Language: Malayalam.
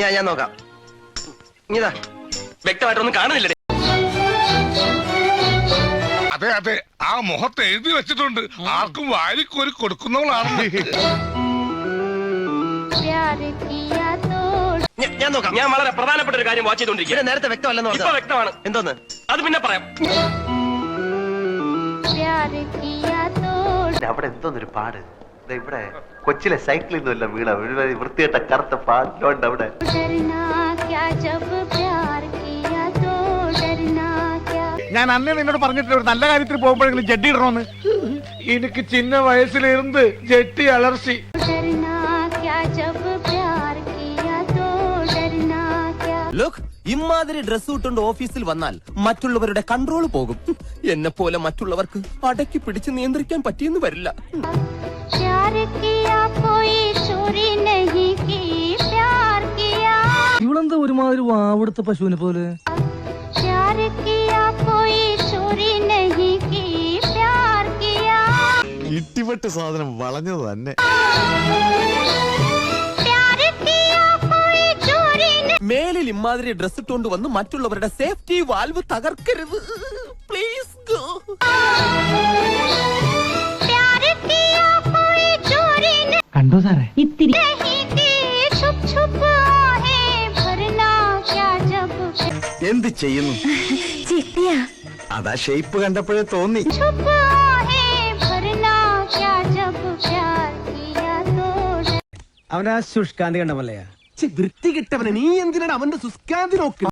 ഞാൻ നോക്കാം. ഇതാ വ്യക്തമായിട്ടൊന്നും കാണുന്നില്ല. അതെ അതെ, ആ മുഖത്ത് എഴുതി വെച്ചിട്ടുണ്ട്, ആർക്കും വാരിക്കോരി കൊടുക്കുന്നവളാണ്. ഞാൻ നോക്കാം. ഞാൻ വളരെ പ്രധാനപ്പെട്ട ഒരു കാര്യം വാച്ച് ചെയ്തോണ്ടിരിക്കുക. നേരത്തെ വ്യക്തമല്ലെന്ന് ഇപ്പൊ വ്യക്തമാണ്. എന്തോന്ന്? അത് പിന്നെ പറയാം. അവിടെ എന്തോന്നൊരു പാട്. ഇവിടെ കൊച്ചിലെ സൈക്കിളിൽ നിന്നല്ല വീണ വൃത്തിയായിട്ട കറുത്ത പാടിലോണ്ട് അവിടെ. ഞാൻ അന്നേ നിന്നോട് പറഞ്ഞിട്ടില്ല ഒരു നല്ല കാര്യത്തിൽ പോകുമ്പോഴെങ്കിലും ജഡ്ഡി ഇടണമെന്ന്. എനിക്ക് ചിന്ന വയസ്സിലിരുന്ന് ജെട്ടി അലർച്ചി. ലുക്ക്, ഇമാതിരി ഡ്രസ് ഇട്ടുകൊണ്ട് ഓഫീസിൽ വന്നാൽ മറ്റുള്ളവരുടെ കൺട്രോൾ പോകും. എന്നെ പോലെ മറ്റുള്ളവർക്ക് അടക്കി പിടിച്ച് നിയന്ത്രിക്കാൻ പറ്റിയെന്ന് വരില്ല. ഇവളെന്താ ഒരുമാതിരി വാവെടുത്ത പശുവിനെ പോലെ? ഇട്ടിപ്പെട്ട് സാധനം വളഞ്ഞത് തന്നെ. മേലിൽ ഇമാതിരി ഡ്രസ് ഇട്ടുകൊണ്ട് വന്ന് മറ്റുള്ളവരുടെ സേഫ്റ്റി വാൽവ് തകർക്കരുത്. Please go. കണ്ടോ സാറേ? ഇത്തിരി എന്ത് ചെയ്യുന്നു? ചിട്ടിയാ. അതാ ഷേപ്പ് കണ്ടപ്പോഴേ തോന്നി. അവനാ ശുഷ്കാന്തി കണ്ട പോലെയാ. വൃത്തി കിട്ടവനെ നീ എന്തിനാണ് അവന്റെ സുസ്കാന്തി നോക്കി?